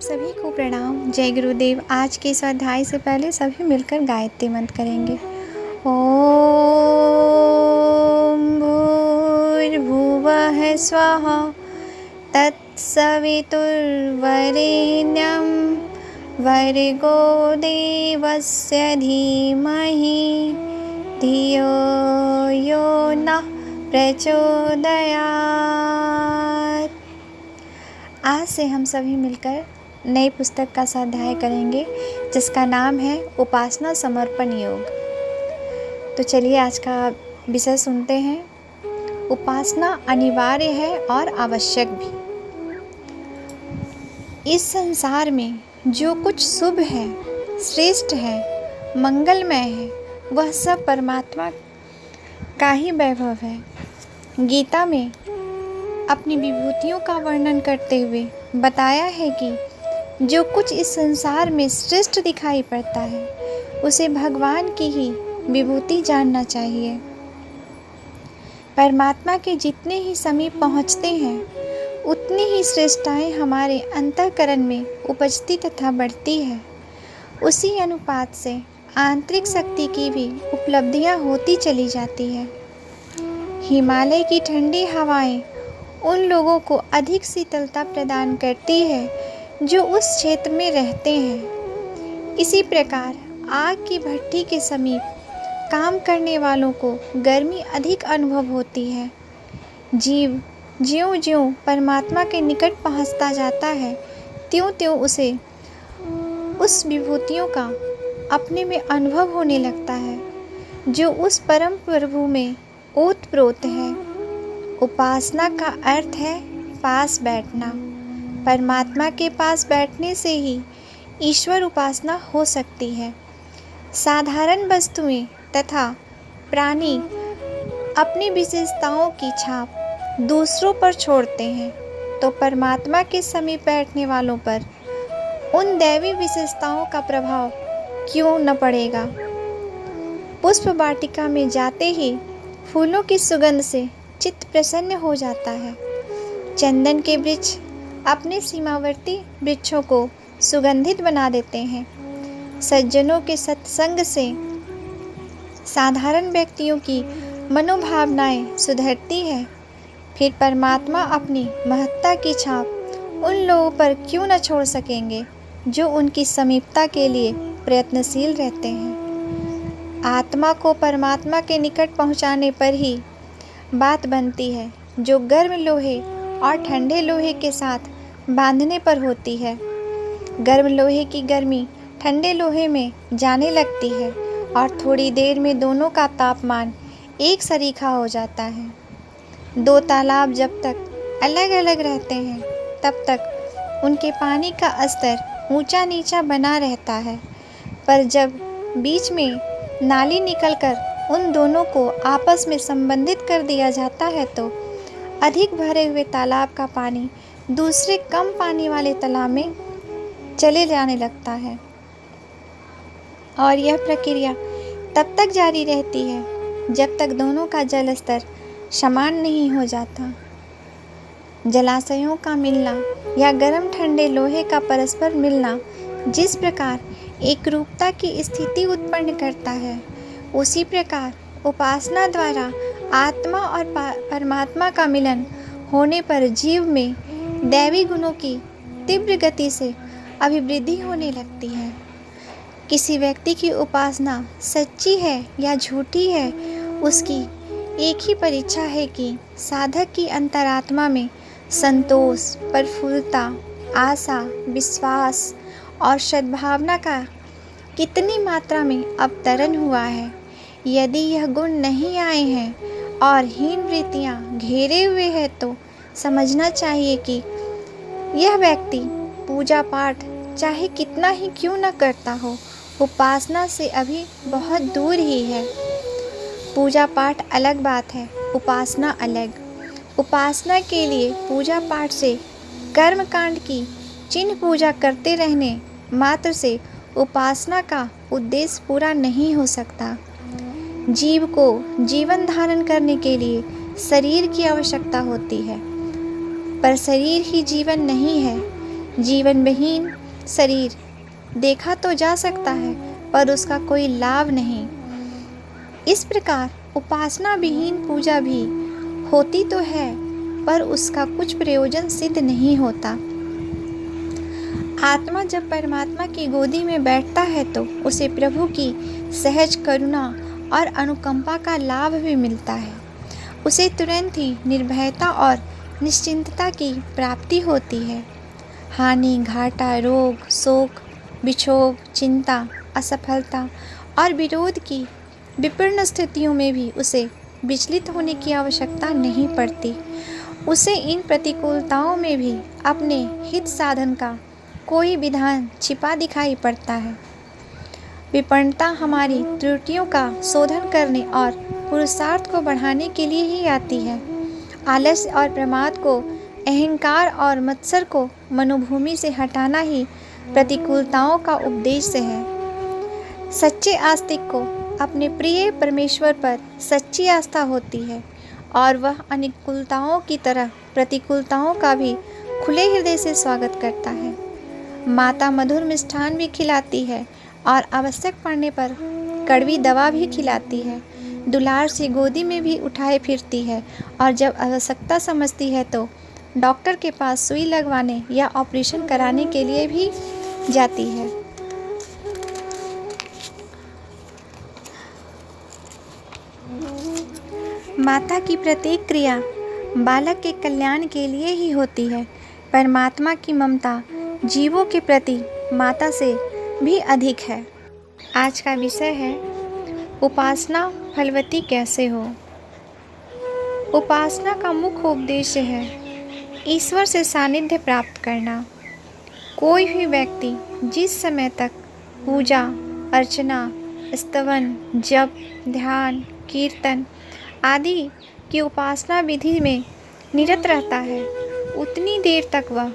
सभी को प्रणाम। जय गुरुदेव। आज के इस अध्याय से पहले सभी मिलकर गायत्री मंत्र करेंगे। ओम भूर्भुवः स्वः तत्सवितुर्वरेण्यं भर्गो देवस्य धीमहि धियो यो नः प्रचोदयात्। आज से हम सभी मिलकर नई पुस्तक का स्वाध्याय करेंगे जिसका नाम है उपासना समर्पण योग। तो चलिए आज का विषय सुनते हैं। उपासना अनिवार्य है और आवश्यक भी। इस संसार में जो कुछ शुभ है, श्रेष्ठ है, मंगलमय है, वह सब परमात्मा का ही वैभव है। गीता में अपनी विभूतियों का वर्णन करते हुए बताया है कि जो कुछ इस संसार में श्रेष्ठ दिखाई पड़ता है उसे भगवान की ही विभूति जानना चाहिए। परमात्मा के जितने ही समीप पहुँचते हैं उतनी ही श्रेष्ठताएं हमारे अंतःकरण में उपजती तथा बढ़ती है। उसी अनुपात से आंतरिक शक्ति की भी उपलब्धियां होती चली जाती है। हिमालय की ठंडी हवाएं उन लोगों को अधिक शीतलता प्रदान करती है जो उस क्षेत्र में रहते हैं। इसी प्रकार आग की भट्ठी के समीप काम करने वालों को गर्मी अधिक अनुभव होती है। जीव ज्यों-ज्यों परमात्मा के निकट पहुंचता जाता है त्यों-त्यों उसे उस विभूतियों का अपने में अनुभव होने लगता है जो उस परम प्रभु में ओतप्रोत है। उपासना का अर्थ है पास बैठना। परमात्मा के पास बैठने से ही ईश्वर उपासना हो सकती है। साधारण वस्तुएं तथा प्राणी अपनी विशेषताओं की छाप दूसरों पर छोड़ते हैं तो परमात्मा के समीप बैठने वालों पर उन दैवी विशेषताओं का प्रभाव क्यों न पड़ेगा। पुष्प वाटिका में जाते ही फूलों की सुगंध से चित्त प्रसन्न हो जाता है। चंदन के वृक्ष अपने सीमावर्ती वृक्षों को सुगंधित बना देते हैं। सज्जनों के सत्संग से साधारण व्यक्तियों की मनोभावनाएं सुधरती है। फिर परमात्मा अपनी महत्ता की छाप उन लोगों पर क्यों न छोड़ सकेंगे जो उनकी समीपता के लिए प्रयत्नशील रहते हैं। आत्मा को परमात्मा के निकट पहुंचाने पर ही बात बनती है जो गर्म लोहे और ठंडे लोहे के साथ बांधने पर होती है। गर्म लोहे की गर्मी ठंडे लोहे में जाने लगती है और थोड़ी देर में दोनों का तापमान एक सरीखा हो जाता है। दो तालाब जब तक अलग अलग रहते हैं तब तक उनके पानी का स्तर ऊंचा नीचा बना रहता है, पर जब बीच में नाली निकलकर उन दोनों को आपस में संबंधित कर दिया जाता है तो अधिक भरे हुए तालाब का पानी दूसरे कम पानी वाले तालाब में चले जाने लगता है और यह प्रक्रिया तब तक जारी रहती है जब तक दोनों का जल स्तर समान नहीं हो जाता। जलाशयों का मिलना या गर्म ठंडे लोहे का परस्पर मिलना जिस प्रकार एकरूपता की स्थिति उत्पन्न करता है उसी प्रकार उपासना द्वारा आत्मा और परमात्मा का मिलन होने पर जीव में दैवी गुणों की तीव्र गति से अभिवृद्धि होने लगती है। किसी व्यक्ति की उपासना सच्ची है या झूठी है उसकी एक ही परीक्षा है कि साधक की अंतरात्मा में संतोष, प्रफुल्लता, आशा, विश्वास और सद्भावना का कितनी मात्रा में अवतरण हुआ है। यदि यह गुण नहीं आए हैं और हीन वृत्तियां घेरे हुए हैं तो समझना चाहिए कि यह व्यक्ति पूजा पाठ चाहे कितना ही क्यों न करता हो उपासना से अभी बहुत दूर ही है। पूजा पाठ अलग बात है, उपासना अलग। उपासना के लिए पूजा पाठ से कर्म कांड की चिन्ह पूजा करते रहने मात्र से उपासना का उद्देश्य पूरा नहीं हो सकता। जीव को जीवन धारण करने के लिए शरीर की आवश्यकता होती है, पर शरीर ही जीवन नहीं है। जीवन विहीन शरीर देखा तो जा सकता है पर उसका कोई लाभ नहीं। इस प्रकार उपासना विहीन पूजा भी होती तो है पर उसका कुछ प्रयोजन सिद्ध नहीं होता। आत्मा जब परमात्मा की गोदी में बैठता है तो उसे प्रभु की सहज करुणा और अनुकंपा का लाभ भी मिलता है। उसे तुरंत ही निर्भयता और निश्चिंतता की प्राप्ति होती है। हानि, घाटा, रोग, शोक, विक्षोभ, चिंता, असफलता और विरोध की विपन्न स्थितियों में भी उसे विचलित होने की आवश्यकता नहीं पड़ती। उसे इन प्रतिकूलताओं में भी अपने हित साधन का कोई विधान छिपा दिखाई पड़ता है। विपन्नता हमारी त्रुटियों का शोधन करने और पुरुषार्थ को बढ़ाने के लिए ही आती है। आलस्य और प्रमाद को, अहंकार और मत्सर को मनोभूमि से हटाना ही प्रतिकूलताओं का उद्देश्य है। सच्चे आस्तिक को अपने प्रिय परमेश्वर पर सच्ची आस्था होती है और वह अनुकूलताओं की तरह प्रतिकूलताओं का भी खुले हृदय से स्वागत करता है। माता मधुर मिष्ठान भी खिलाती है और आवश्यक पड़ने पर कड़वी दवा भी खिलाती है। दुलार से गोदी में भी उठाए फिरती है और जब आवश्यकता समझती है तो डॉक्टर के पास सुई लगवाने या ऑपरेशन कराने के लिए भी जाती है। माता की प्रत्येक क्रिया बालक के कल्याण के लिए ही होती है। परमात्मा की ममता जीवों के प्रति माता से भी अधिक है। आज का विषय है उपासना फलवती कैसे हो। उपासना का मुख्य उद्देश्य है ईश्वर से सानिध्य प्राप्त करना। कोई भी व्यक्ति जिस समय तक पूजा, अर्चना, स्तवन, जप, ध्यान, कीर्तन आदि की उपासना विधि में निरत रहता है उतनी देर तक वह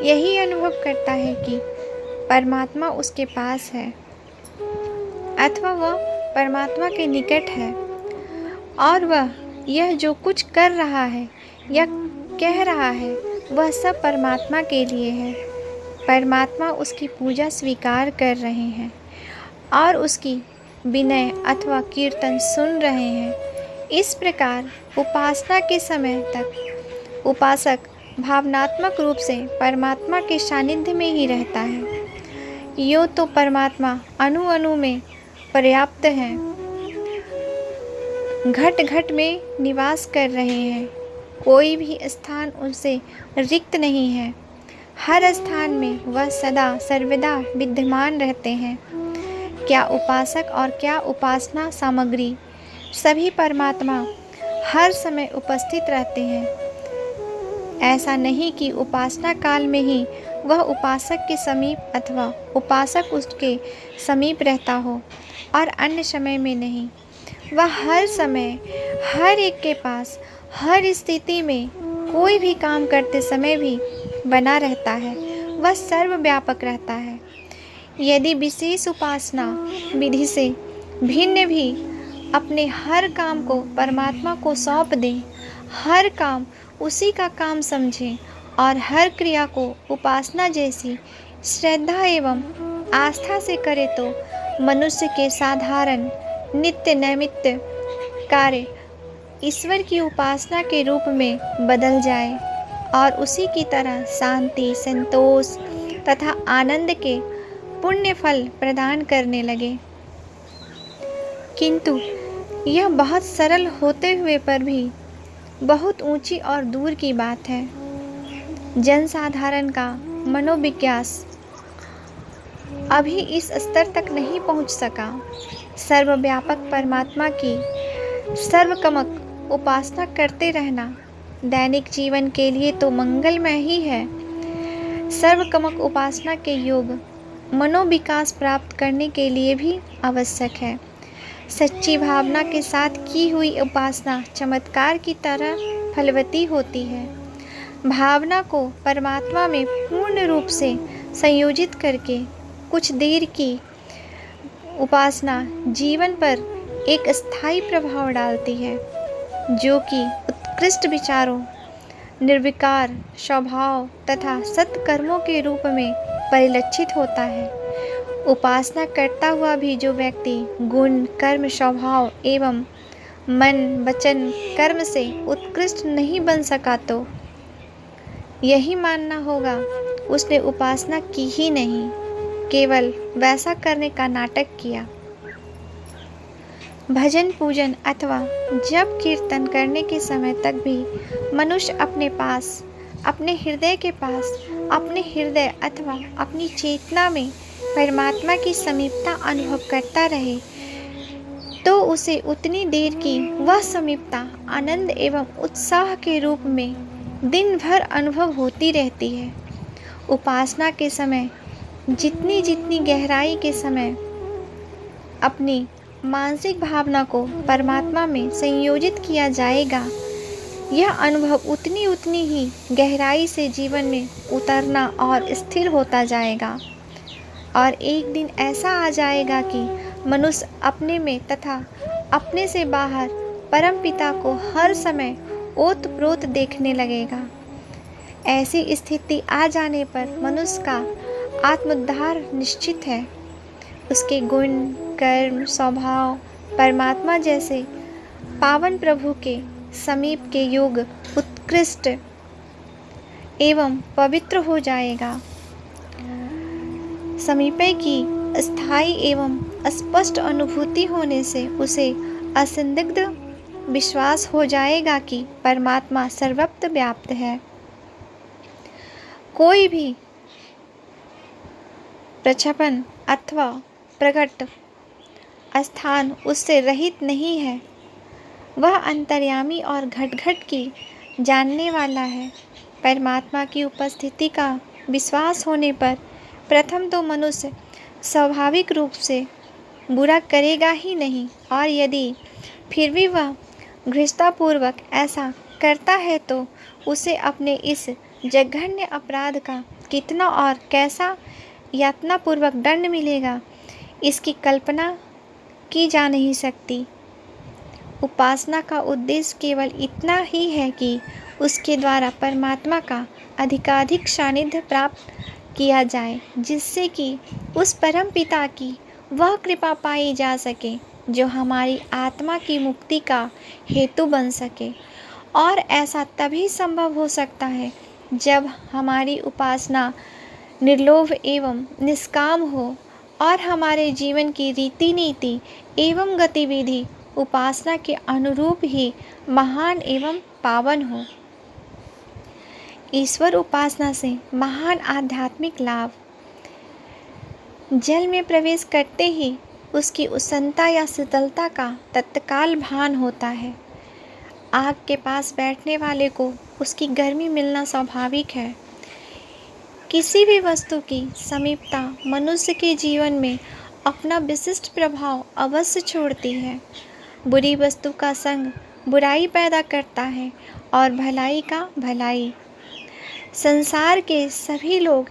यही अनुभव करता है कि परमात्मा उसके पास है अथवा वह परमात्मा के निकट है और वह यह जो कुछ कर रहा है या कह रहा है वह सब परमात्मा के लिए है। परमात्मा उसकी पूजा स्वीकार कर रहे हैं और उसकी विनय अथवा कीर्तन सुन रहे हैं। इस प्रकार उपासना के समय तक उपासक भावनात्मक रूप से परमात्मा के सानिध्य में ही रहता है। यो तो परमात्मा अणु अणु में पर्याप्त हैं, घट घट में निवास कर रहे हैं। कोई भी स्थान उनसे रिक्त नहीं है। हर स्थान में वह सदा सर्वदा विद्यमान रहते हैं। क्या उपासक और क्या उपासना सामग्री सभी परमात्मा हर समय उपस्थित रहते हैं। ऐसा नहीं कि उपासना काल में ही वह उपासक के समीप अथवा उपासक उसके समीप रहता हो और अन्य समय में नहीं। वह हर समय हर एक के पास हर स्थिति में कोई भी काम करते समय भी बना रहता है। वह सर्वव्यापक रहता है। यदि विशेष उपासना विधि से भिन्न भी अपने हर काम को परमात्मा को सौंप दें, हर काम उसी का काम समझें और हर क्रिया को उपासना जैसी श्रद्धा एवं आस्था से करे तो मनुष्य के साधारण नित्य नैमित्य कार्य ईश्वर की उपासना के रूप में बदल जाए और उसी की तरह शांति, संतोष तथा आनंद के पुण्य फल प्रदान करने लगे। किंतु यह बहुत सरल होते हुए पर भी बहुत ऊंची और दूर की बात है। जनसाधारण का मनोविकास अभी इस स्तर तक नहीं पहुंच सका। सर्वव्यापक परमात्मा की सर्वकमक उपासना करते रहना दैनिक जीवन के लिए तो मंगलमय ही है। सर्वकमक उपासना के योग मनोविकास प्राप्त करने के लिए भी आवश्यक है। सच्ची भावना के साथ की हुई उपासना चमत्कार की तरह फलवती होती है। भावना को परमात्मा में पूर्ण रूप से संयोजित करके कुछ देर की उपासना जीवन पर एक स्थायी प्रभाव डालती है, जो कि उत्कृष्ट विचारों, निर्विकार स्वभाव तथा सत्कर्मों के रूप में परिलक्षित होता है। उपासना करता हुआ भी जो व्यक्ति गुण, कर्म, स्वभाव एवं मन, वचन, कर्म से उत्कृष्ट नहीं बन सका तो यही मानना होगा उसने उपासना की ही नहीं, केवल वैसा करने का नाटक किया। भजन, पूजन अथवा जप कीर्तन करने के समय तक भी मनुष्य अपने पास, अपने हृदय के पास, अपने हृदय अथवा अपनी चेतना में परमात्मा की समीपता अनुभव करता रहे तो उसे उतनी देर की वह समीपता आनंद एवं उत्साह के रूप में दिन भर अनुभव होती रहती है। उपासना के समय जितनी जितनी गहराई के समय अपनी मानसिक भावना को परमात्मा में संयोजित किया जाएगा, यह अनुभव उतनी उतनी ही गहराई से जीवन में उतरना और स्थिर होता जाएगा। और एक दिन ऐसा आ जाएगा कि मनुष्य अपने में तथा अपने से बाहर परमपिता को हर समय ओतप्रोत देखने लगेगा। ऐसी स्थिति आ जाने पर मनुष्य का आत्मोद्धार निश्चित है। उसके गुण, कर्म, स्वभाव परमात्मा जैसे पावन प्रभु के समीप के योग उत्कृष्ट एवं पवित्र हो जाएगा। समीपे की स्थायी एवं स्पष्ट अनुभूति होने से उसे असंदिग्ध विश्वास हो जाएगा कि परमात्मा सर्वत्र व्याप्त है। कोई भी प्रक्षेपण अथवा प्रकट स्थान उससे रहित नहीं है। वह अंतर्यामी और घट घट की जानने वाला है। परमात्मा की उपस्थिति का विश्वास होने पर प्रथम तो मनुष्य स्वाभाविक रूप से बुरा करेगा ही नहीं, और यदि फिर भी वह घृष्टतापूर्वक ऐसा करता है तो उसे अपने इस जघन्य अपराध का कितना और कैसा यातनापूर्वक दंड मिलेगा, इसकी कल्पना की जा नहीं सकती। उपासना का उद्देश्य केवल इतना ही है कि उसके द्वारा परमात्मा का अधिकाधिक सानिध्य प्राप्त किया जाए, जिससे कि उस परम पिता की वह कृपा पाई जा सके जो हमारी आत्मा की मुक्ति का हेतु बन सके। और ऐसा तभी संभव हो सकता है जब हमारी उपासना निर्लोभ एवं निष्काम हो और हमारे जीवन की रीति नीति एवं गतिविधि उपासना के अनुरूप ही महान एवं पावन हो। ईश्वर उपासना से महान आध्यात्मिक लाभ। जल में प्रवेश करते ही उसकी उष्णता या शीतलता का तत्काल भान होता है। आग के पास बैठने वाले को उसकी गर्मी मिलना स्वाभाविक है। किसी भी वस्तु की समीपता मनुष्य के जीवन में अपना विशिष्ट प्रभाव अवश्य छोड़ती है। बुरी वस्तु का संग बुराई पैदा करता है और भलाई का भलाई। संसार के सभी लोग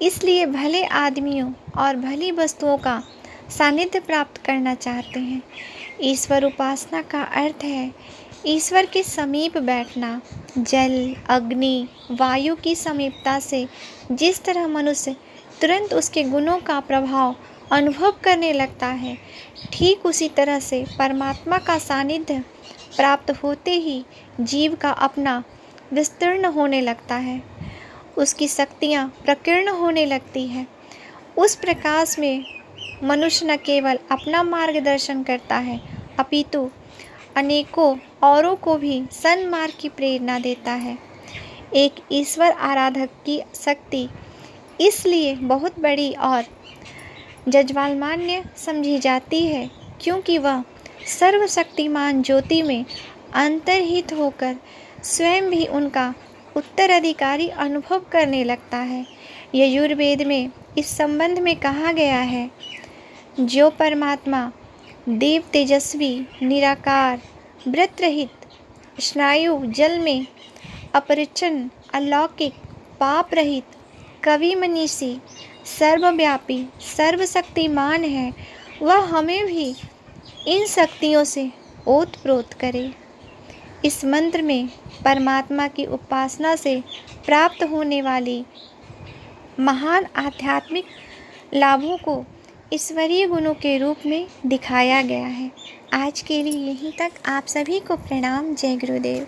इसलिए भले आदमियों और भली वस्तुओं का सानिध्य प्राप्त करना चाहते हैं। ईश्वर उपासना का अर्थ है ईश्वर के समीप बैठना। जल, अग्नि, वायु की समीपता से जिस तरह मनुष्य तुरंत उसके गुणों का प्रभाव अनुभव करने लगता है, ठीक उसी तरह से परमात्मा का सानिध्य प्राप्त होते ही जीव का अपना विस्तीर्ण होने लगता है। उसकी शक्तियाँ प्रकीर्ण होने लगती है। उस प्रकाश में मनुष्य न केवल अपना मार्गदर्शन करता है, अपितु अनेकों औरों को भी सन्मार्ग की प्रेरणा देता है। एक ईश्वर आराधक की शक्ति इसलिए बहुत बड़ी और जज्बालमान्य समझी जाती है क्योंकि वह सर्वशक्तिमान ज्योति में अंतर्हित होकर स्वयं भी उनका उत्तराधिकारी अनुभव करने लगता है। यजुर्वेद में इस संबंध में कहा गया है, जो परमात्मा देव तेजस्वी, निराकार, व्रत रहित, स्नायु जल में अपरिच्छन्न, अलौकिक, पाप रहित, कवि मनीषी, सर्वव्यापी, सर्वशक्तिमान है, वह हमें भी इन शक्तियों से ओतप्रोत करे। इस मंत्र में परमात्मा की उपासना से प्राप्त होने वाली महान आध्यात्मिक लाभों को ईश्वरीय गुणों के रूप में दिखाया गया है। आज के लिए यहीं तक। आप सभी को प्रणाम। जय गुरुदेव।